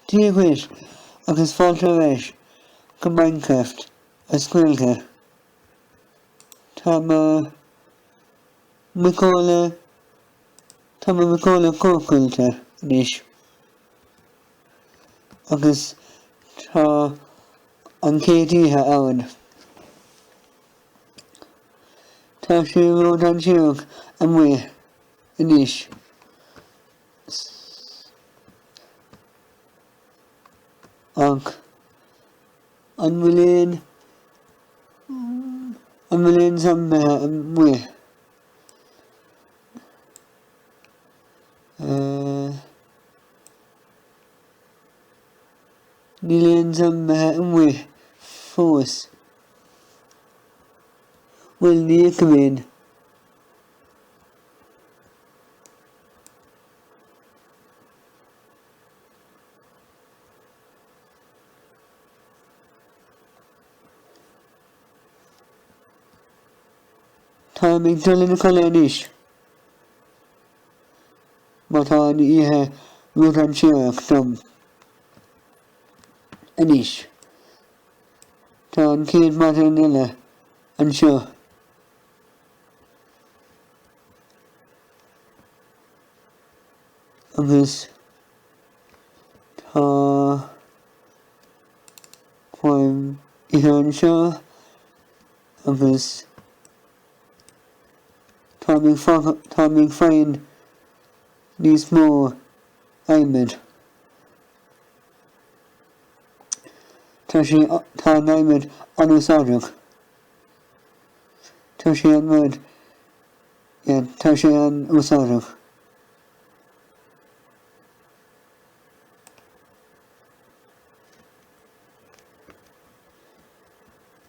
Díoghair agus fáilte éis go Minecraft a scaoilte. Tá micóla cócailte níis. Agus tá an céadíthe ann. Tá sé ród an tíog an mhuí níis. Ach an mhuiléin zambathe an mhuí. Ní léon zambathe an mhuí fós. Bhfuil ní cuimhin. Tá mbeidh dul ina coile níis. Má tá an ihe rud an tíoach dom. Aníis. Tá an céad mata an uile anseo. Agus tá chuaim ihe anseo agus tá mbeidh féin níos mó aimid. Tá an aimid an úsáideach. Tá sé an úsáideach.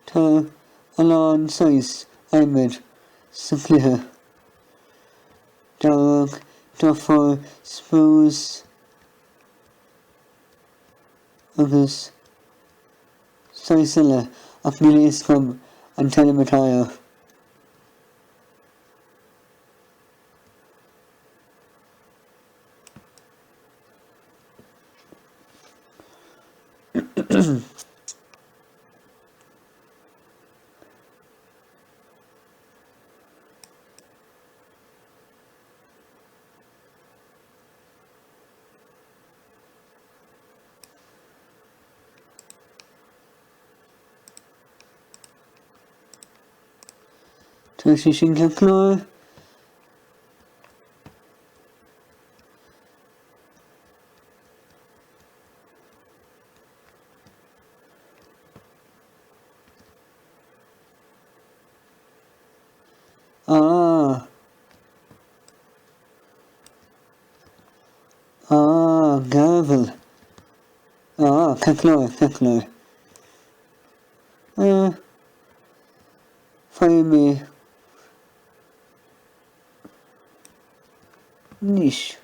Tá an lán 6 aimid sa cluiche. Dag, duffar, spús agus 6 uile ach níl éascom an telemetáide. Tá sé sin clear. Gavel. Caclóir. Fáim mé níis.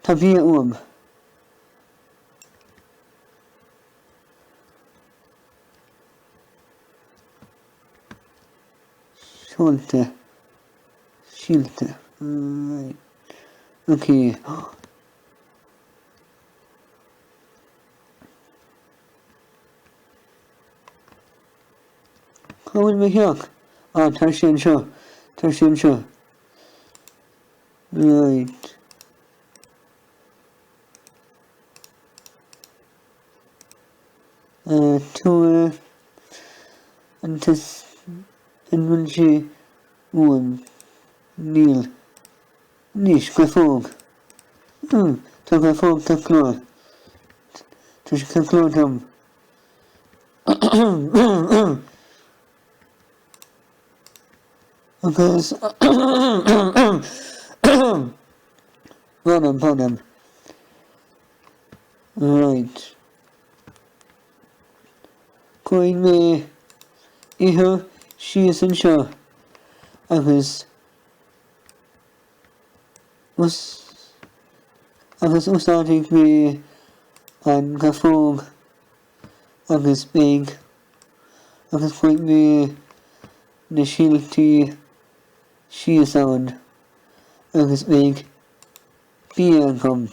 Tá bhí uam. Sílte. Right. Okay. Bhfuil mé cheach? Tá sé an seo. Right. Tú antas an bhfuil sé uam. Níl. Níos go fóg. Tá go fóg caclóir. Tá sé caclóir dom. Agus Bottom. Right. Going me ihe sias an seo agus was agus úsáidigh mé an gafóg agus big agus chuig mé na síoltaí síos ann agus big bí agam.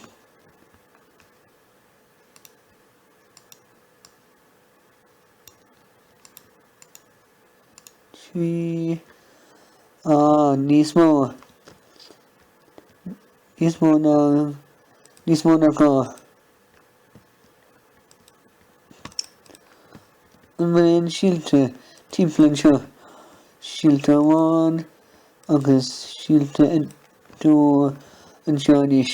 Trí níos mó na gá. An bhfuil síolte timpplainn seo síolte amháin agus síolte dó an seo níos.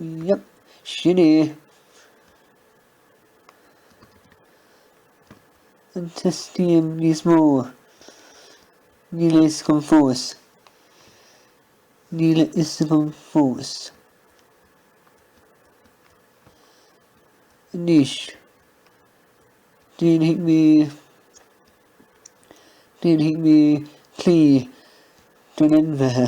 Yep, sin é. An testíam níos mó. Níl is gom fós. Níl is gom fós. Níos. Déanfaidh mé clí don anmhethe.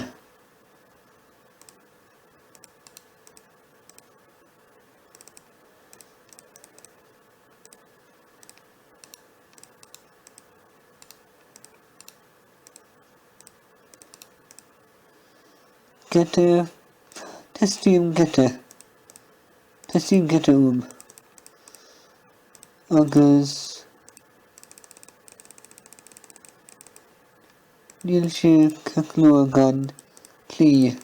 Testíam gete agus níl sé caclú gan clí.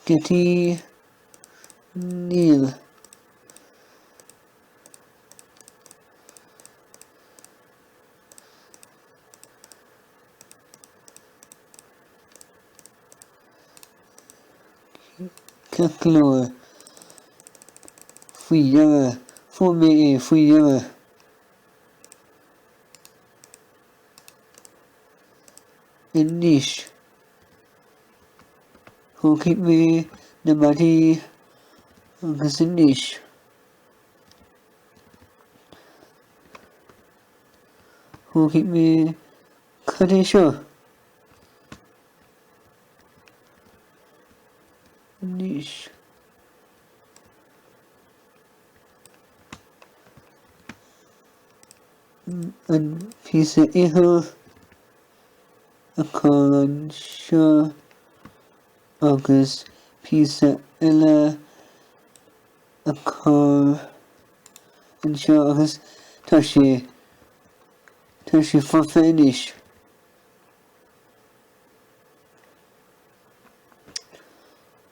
Getí níl. Caclú faoi dheartha, fór mé é faoi dheartha. In níos. Thógfaidh mé na madaí agus in níos. Thógfaidh mé cad é seo. Níos. An píosa ithe a chur an seo agus píosa eile a chur an seo agus tá sé forfa inis.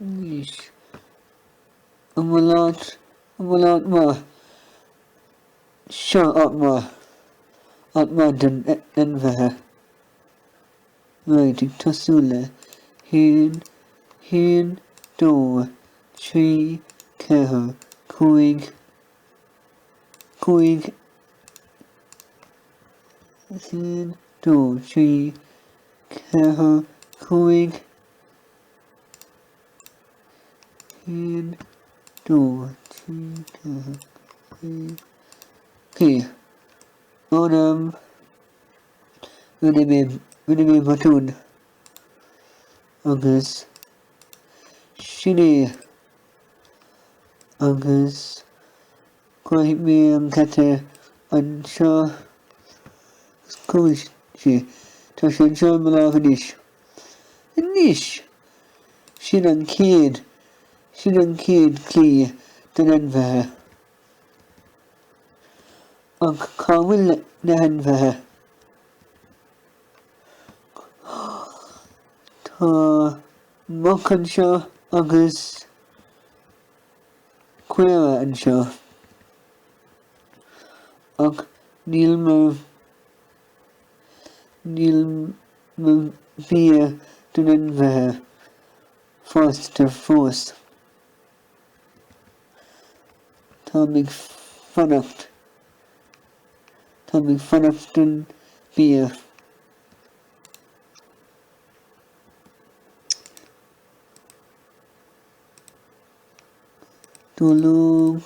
Níos. An bhfuil má seo má don anmhethe. Right, ag tásúla. Haon, dó, trí, cethair, cúig. Haon, dó, trí, cethair, cúig. Haon, dó, trí, cethair, cúig. Okay. Rinne mé batún agus sin é agus chuaigh mé an cete an seo cúis sé tá sé an seo an lámh inis. Inis sin an céad clí don anmhethe. Ach cá bhfuil na anmhethe. Tá muc an seo agus cuimhne an seo. Ach níl mo bia don anmhethe fásta fós. Tá mbeidh fannacht don bia. Dúlúg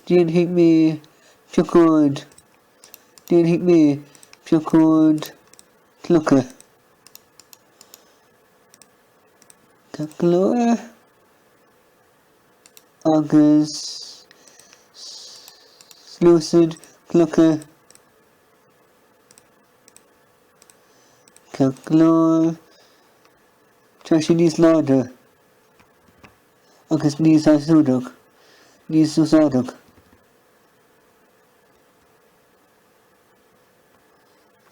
Dín hit me Piacóid. Dín hit me Piacóid Clucka. Caclóir agus Slúcid Clucka. Caclóir tá sé níos láida agus níos asúdach, níos úsádach.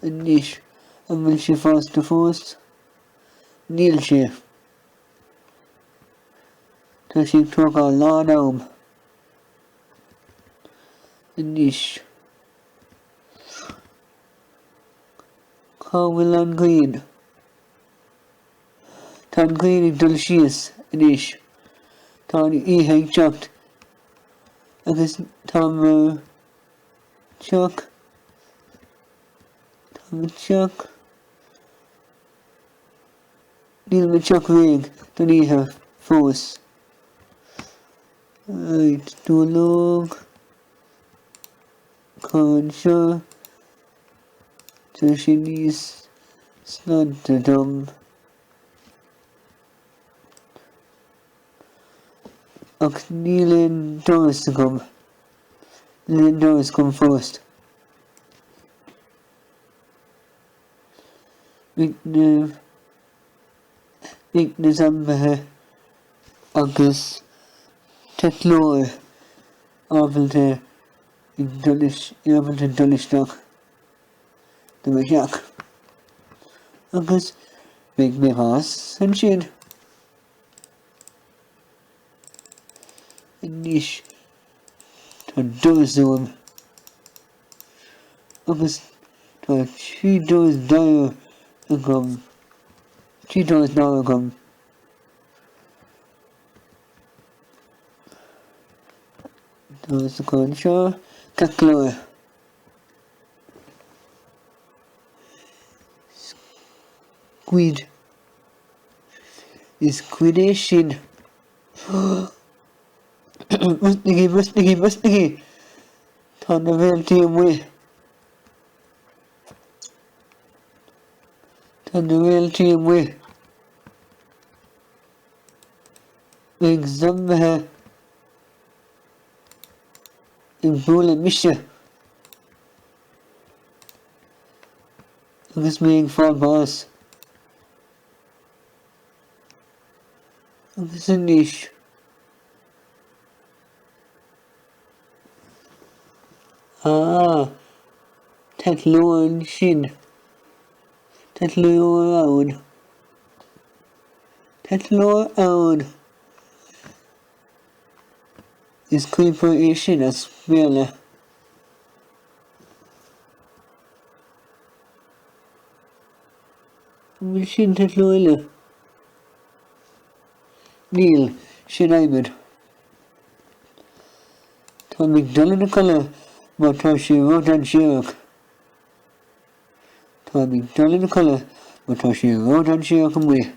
Níos an bhfuil sé fásta fós, níl sé. Tá sé tógáil lád am. Níos. Cá bhfuil an ghaoin. Tá an ghaoin ag dul síos níos. Tá an ihe ag teacht. Agus tá mar teach. Teach. Níl me teach réig don ihe fós. Right, dúlóg. Cáin seo. Tá sé níos snadta dom. Ach níl doras agam. Níl doras gom fóst. Mhic na zambathe agus tetlóir ábhaillte ábhaillte dulisteach do bheith seach. Agus mhic mé hás an sin. Níos tá dúsúm. Agus tá trí dús dair agam. Trí dús dair agam. Dús agam seo caclóir. Squid. Is cuid é sin. Bustnigi. Tá na bhéaltaí amhaith. Tá na bhéaltaí amhaith. Ag zambathe ag búla mise. Agus mé ag fáil bás. Agus an níos. Tetlóir sin. Tetlóir ann. Tetlóir ann. Is cuimper é sin as béle. Bhfuil sin tetlóile. Níl sin aimid. Tá mhic dul na colour má tá sé ród an seach. Tá mhic dul na colour má tá sé ród an seach amhaith.